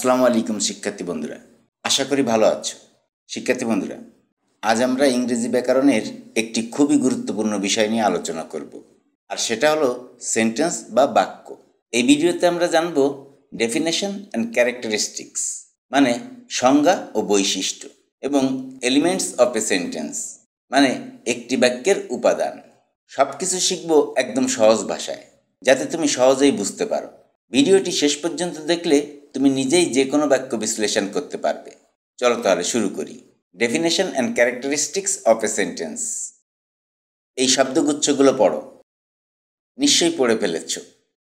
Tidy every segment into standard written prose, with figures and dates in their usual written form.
আসসালামু আলাইকুম শিক্ষার্থী বন্ধুরা, আশা করি ভালো আছো। শিক্ষার্থী বন্ধুরা, আজ আমরা ইংরেজি ব্যাকরণের একটি খুবই গুরুত্বপূর্ণ বিষয় নিয়ে আলোচনা করব, আর সেটা হলো সেন্টেন্স বা বাক্য। এই ভিডিওতে আমরা জানব ডেফিনেশন অ্যান্ড ক্যারেক্টারিস্টিক্স, মানে সংজ্ঞা ও বৈশিষ্ট্য, এবং এলিমেন্টস অফ এ সেন্টেন্স, মানে একটি বাক্যের উপাদান। সব কিছু শিখব একদম সহজ ভাষায়, যাতে তুমি সহজেই বুঝতে পারো। ভিডিওটি শেষ পর্যন্ত দেখলে তুমি নিজেই যে কোনো বাক্য বিশ্লেষণ করতে পারবে। চলো তাহলে শুরু করি। Definition and characteristics of a sentence. এই শব্দগুচ্ছগুলো পড়ো। নিশ্চয়ই পড়ে ফেলেছ।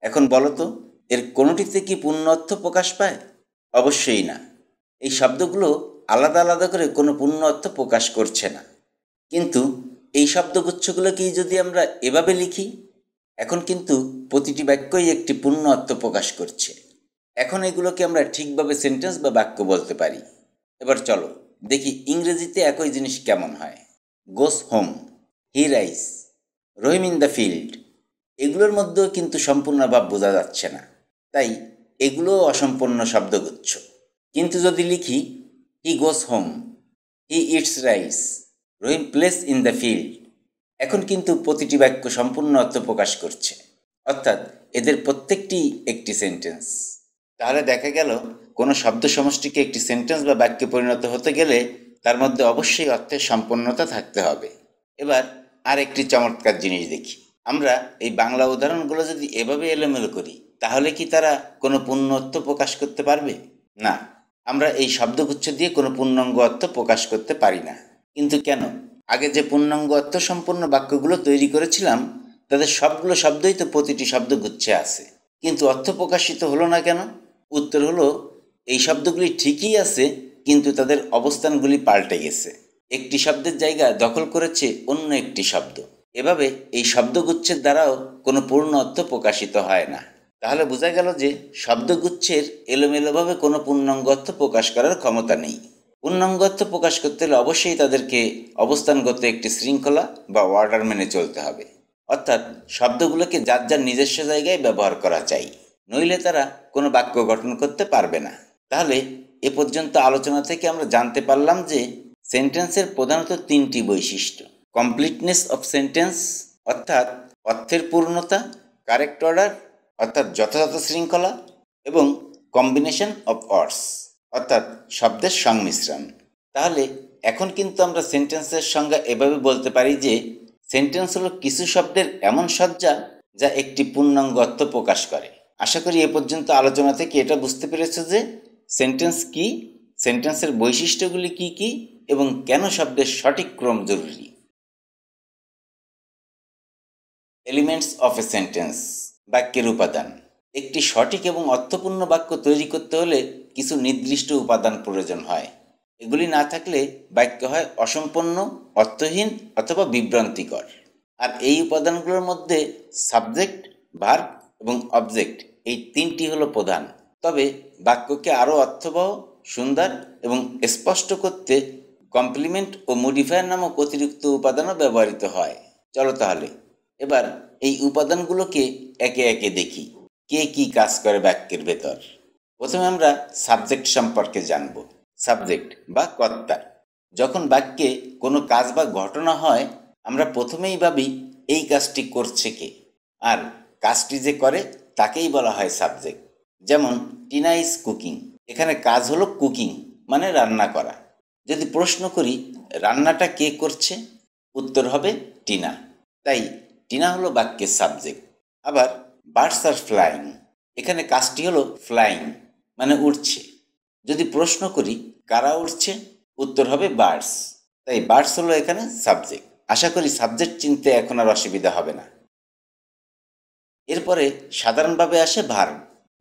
এখন বলো তো, এর কোনোটিতে কি পূর্ণ অর্থ প্রকাশ পায়? অবশ্যই না। এই শব্দগুলো আলাদা আলাদা করে কোনো পূর্ণ অর্থ প্রকাশ করছে না। কিন্তু এই শব্দগুচ্ছগুলোকেই যদি আমরা এভাবে লিখি, এখন কিন্তু প্রতিটি বাক্যই একটি পূর্ণ অর্থ প্রকাশ করছে। এখন এগুলোকে আমরা ঠিকভাবে সেন্টেন্স বা বাক্য বলতে পারি। এবার চলো দেখি ইংরেজিতে একই জিনিস কেমন হয়। Goes home, he rice, Rahim in the field, এগুলোর মধ্যেও কিন্তু সম্পূর্ণ ভাব বোঝা যাচ্ছে না, তাই এগুলোও অসম্পূর্ণ শব্দগুচ্ছ। কিন্তু যদি লিখি he goes home, he eats rice, Rahim plays in the field, এখন কিন্তু প্রতিটি বাক্য সম্পূর্ণ অর্থ প্রকাশ করছে, অর্থাৎ এদের প্রত্যেকটি একটি সেন্টেন্স। তাহলে দেখা গেল কোনো শব্দ সমষ্টিকে একটি সেন্টেন্স বা বাক্যে পরিণত হতে গেলে তার মধ্যে অবশ্যই অর্থের সম্পূর্ণতা থাকতে হবে। এবার আর একটি চমৎকার জিনিস দেখি। আমরা এই বাংলা উদাহরণগুলো যদি এভাবে এলোমেলো করি, তাহলে কি তারা কোনো পূর্ণ অর্থ প্রকাশ করতে পারবে? না, আমরা এই শব্দগুচ্ছ দিয়ে কোনো পূর্ণাঙ্গ অর্থ প্রকাশ করতে পারি না। কিন্তু কেন? আগে যে পূর্ণাঙ্গ অর্থ সম্পূর্ণ বাক্যগুলো তৈরি করেছিলাম, তাদের সবগুলো শব্দই তো প্রতিটি শব্দগুচ্ছে আছে, কিন্তু অর্থ প্রকাশিত হলো না কেন? উত্তর হলো, এই শব্দগুলি ঠিকই আছে, কিন্তু তাদের অবস্থানগুলি পাল্টে গেছে। একটি শব্দের জায়গা দখল করেছে অন্য একটি শব্দ। এভাবে এই শব্দগুচ্ছের দ্বারাও কোনো পূর্ণ অর্থ প্রকাশিত হয় না। তাহলে বোঝা গেল যে শব্দগুচ্ছের এলোমেলোভাবে কোনো পূর্ণাঙ্গ অর্থ প্রকাশ করার ক্ষমতা নেই। পূর্ণাঙ্গ অর্থ প্রকাশ করতে হলে অবশ্যই তাদেরকে অবস্থানগত একটি শৃঙ্খলা বা অর্ডার মেনে চলতে হবে, অর্থাৎ শব্দগুলোকে যার যার নিজস্ব জায়গায় ব্যবহার করা চাই, নইলে তারা কোনো বাক্য গঠন করতে পারবে না। তাহলে এ পর্যন্ত আলোচনা থেকে আমরা জানতে পারলাম যে সেন্টেন্সের প্রধানত তিনটি বৈশিষ্ট্য: কমপ্লিটনেস অফ সেন্টেন্স, অর্থাৎ অর্থের পূর্ণতা; কারেক্ট অর্ডার, অর্থাৎ যথাযথ শৃঙ্খলা; এবং কম্বিনেশন অফ ওয়ার্ডস, অর্থাৎ শব্দের সংমিশ্রণ। তাহলে এখন কিন্তু আমরা সেন্টেন্সের সংজ্ঞা এভাবে বলতে পারি যে সেন্টেন্স হলো কিছু শব্দের এমন সজ্জা যা একটি পূর্ণাঙ্গ অর্থ প্রকাশ করে। আশা করি এ পর্যন্ত আলোচনা থেকে এটা বুঝতে পেরেছো যে সেন্টেন্স কি, সেন্টেন্সের বৈশিষ্ট্যগুলি কি কি, এবং কেন শব্দের সঠিক ক্রম জরুরি। এলিমেন্টস অফ এ সেন্টেন্স, বাক্যের উপাদান। একটি সঠিক এবং অর্থপূর্ণ বাক্য তৈরি করতে হলে কিছু নির্দিষ্ট উপাদান প্রয়োজন হয়। এগুলি না থাকলে বাক্য হয় অসম্পূর্ণ, অর্থহীন অথবা বিভ্রান্তিকর। আর এই উপাদানগুলোর মধ্যে সাবজেক্ট, ভার্ব এবং অবজেক্ট, এই তিনটি হলো প্রধান। তবে বাক্যকে আরও অর্থবহ, সুন্দর এবং স্পষ্ট করতে কমপ্লিমেন্ট ও মডিফায়ার নামক অতিরিক্ত উপাদানও ব্যবহৃত হয়। চলো তাহলে এবার এই উপাদানগুলোকে একে একে দেখি, কে কি কাজ করে বাক্যের ভেতর। প্রথমে আমরা সাবজেক্ট সম্পর্কে জানব। সাবজেক্ট বা কর্তা। যখন বাক্যে কোনো কাজ বা ঘটনা হয়, আমরা প্রথমেই ভাবি এই কাজটি করছে কে, আর কাজটি যে করে তাকেই বলা হয় সাবজেক্ট। যেমন টিনা ইজ কুকিং, এখানে কাজ হলো কুকিং, মানে রান্না করা। যদি প্রশ্ন করি রান্নাটা কে করছে, উত্তর হবে টিনা। তাই টিনা হলো বাক্যের সাবজেক্ট। আবার বার্ডস আর ফ্লাইং, এখানে কাজটি হলো ফ্লাইং, মানে উড়ছে। যদি প্রশ্ন করি কারা উড়ছে, উত্তর হবে বার্ডস। তাই বার্ডস হলো এখানে সাবজেক্ট। আশা করি সাবজেক্ট চিনতে এখন আর অসুবিধা হবে না। এরপরে সাধারণভাবে আসে ভার্ব।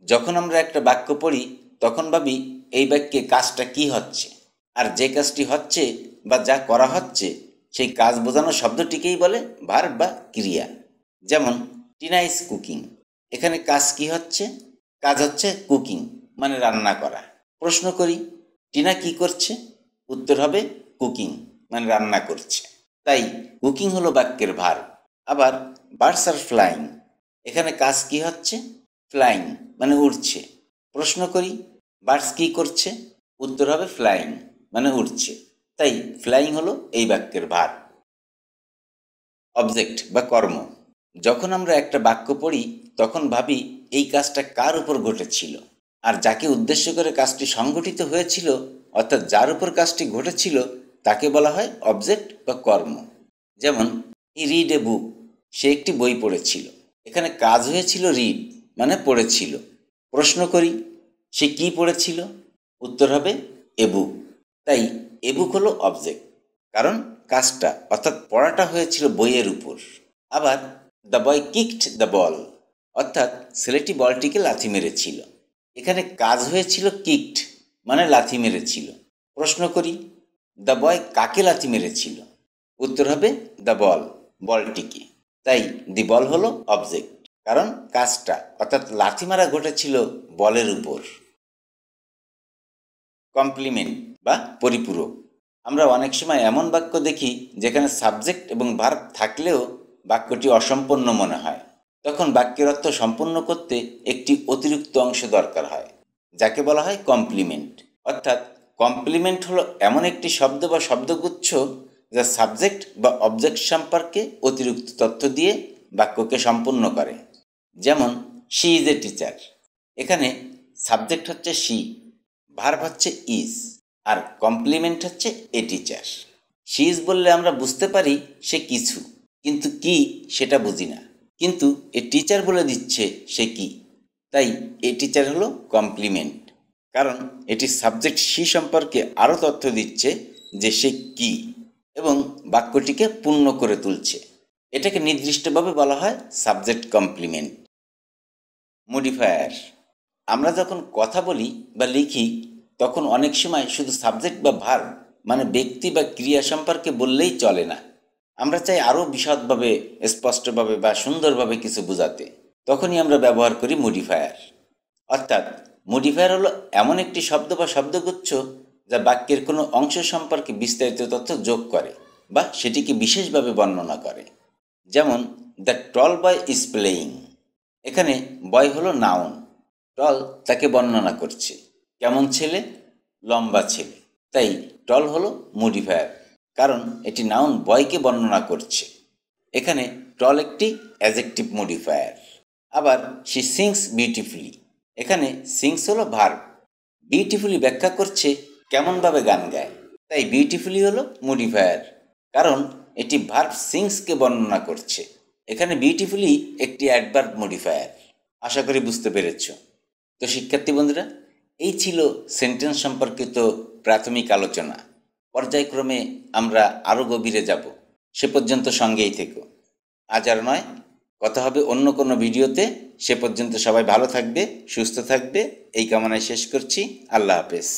যখন আমরা একটা বাক্য পড়ি তখন ভাবি এই বাক্যে কাজটা কি হচ্ছে, আর যে কাজটি হচ্ছে বা যা করা হচ্ছে সেই কাজ বোঝানো শব্দটিকেই বলে ভার্ব বা ক্রিয়া। যেমন টিনা ইজ কুকিং, এখানে কাজ কি হচ্ছে? কাজ হচ্ছে কুকিং, মানে রান্না করা। প্রশ্ন করি টিনা কি করছে, উত্তর হবে কুকিং, মানে রান্না করছে। তাই কুকিং হলো বাক্যের ভার্ব। আবার বার্ডস আর ফ্লাইং, এখানে কাজ কি হচ্ছে? ফ্লাইং, মানে উড়ছে। প্রশ্ন করি বার্ডস কী করছে? উত্তর হবে ফ্লাইং, মানে উড়ছে। তাই ফ্লাইং হলো এই বাক্যের ভার্ব। অবজেক্ট বা কর্ম। যখন আমরা একটা বাক্য পড়ি তখন ভাবি এই কাজটা কার উপর ঘটেছিল, আর যাকে উদ্দেশ্য করে কাজটি সংঘটিত হয়েছিল অর্থাৎ যার উপর কাজটি ঘটেছিল তাকে বলা হয় অবজেক্ট বা কর্ম। যেমন হি রিড এ বুক, সে একটি বই পড়েছিল। এখানে কাজ হয়েছিল রিড, মানে পড়েছিল। প্রশ্ন করি, সে কি পড়েছিল? উত্তর হবে এ বুক। তাই এ বুক হলো অবজেক্ট, কারণ কাজটা অর্থাৎ পড়াটা হয়েছিল বইয়ের উপর। আবার the boy kicked the ball, অর্থাৎ ছেলেটি বলটিকে লাথি মেরেছিল। এখানে কাজ হয়েছিল কিকড, মানে লাথি মেরেছিল। প্রশ্ন করি, দ্য বয় কাকে লাথি মেরেছিল? উত্তর হবে দ্য বল, বলটিকে। তাই দি বল হলো অবজেক্ট, কারণ কাজটা অর্থাৎ লাথি মারা ঘটেছিল বলের উপর। কমপ্লিমেন্ট বা পরিপূরক। আমরা অনেক সময় এমন বাক্য দেখি যেখানে সাবজেক্ট এবং ভার্ব থাকলেও বাক্যটি অসম্পূর্ণ মনে হয়। তখন বাক্যের অর্থ সম্পূর্ণ করতে একটি অতিরিক্ত অংশ দরকার হয়, যাকে বলা হয় কমপ্লিমেন্ট। অর্থাৎ কমপ্লিমেন্ট হলো এমন একটি শব্দ বা শব্দগুচ্ছ যা সাবজেক্ট বা অবজেক্ট সম্পর্কে অতিরিক্ত তথ্য দিয়ে বাক্যকে সম্পূর্ণ করে। যেমন শি ইজ এ টিচার, এখানে সাবজেক্ট হচ্ছে শি, ভার্ব হচ্ছে ইজ, আর কমপ্লিমেন্ট হচ্ছে এ টিচার। শি ইজ বললে আমরা বুঝতে পারি সে কিছু, কিন্তু কি সেটা বুঝি না। কিন্তু এ টিচার বলে দিচ্ছে সে কি, তাই এ টিচার হলো কমপ্লিমেন্ট, কারণ এটি সাবজেক্ট শি সম্পর্কে আরও তথ্য দিচ্ছে যে সে কি, এবং বাক্যটিকে পূর্ণ করে তুলছে। এটাকে নির্দিষ্টভাবে বলা হয় সাবজেক্ট কমপ্লিমেন্ট। মডিফায়ার। আমরা যখন কথা বলি বা লিখি তখন অনেক সময় শুধু সাবজেক্ট বা ভার্ব মানে ব্যক্তি বা ক্রিয়া সম্পর্কে বললেই চলে না। আমরা চাই আরও বিশদভাবে, স্পষ্টভাবে বা সুন্দরভাবে কিছু বোঝাতে। তখনই আমরা ব্যবহার করি মডিফায়ার। অর্থাৎ মডিফায়ার হলো এমন একটি শব্দ বা শব্দগুচ্ছ যা বাক্যের কোনো অংশ সম্পর্কে বিস্তারিত তথ্য যোগ করে বা সেটিকে বিশেষভাবে বর্ণনা করে। যেমন the tall boy is playing, এখানে বয় হলো নাউন, টল তাকে বর্ণনা করছে। কেমন ছেলে? লম্বা ছেলে। তাই টল হলো মডিফায়ার, কারণ এটি নাউন বয়কে বর্ণনা করছে। এখানে টল একটি অ্যাডজেক্টিভ মডিফায়ার। আবার শি সিংস বিউটিফুলি, এখানে সিংস হলো ভার্ব, বিউটিফুলি ব্যাখ্যা করছে কেমনভাবে গান গায়। তাই বিউটিফুলি হলো মডিফায়ার, কারণ এটি ভার্ব সিংসকে বর্ণনা করছে। এখানে বিউটিফুলি একটি অ্যাডভার্ব মডিফায়ার। আশা করি বুঝতে পেরেছ। তো শিক্ষার্থী বন্ধুরা, এই ছিল সেন্টেন্স সম্পর্কিত প্রাথমিক আলোচনা। পর্যায়ক্রমে আমরা আরও গভীরে যাব। সে পর্যন্ত সঙ্গেই থেকো। আজ আর নয়, কথা হবে অন্য কোনো ভিডিওতে। সে পর্যন্ত সবাই ভালো থাকবে, সুস্থ থাকবে, এই কামনায় শেষ করছি। আল্লাহ হাফেজ।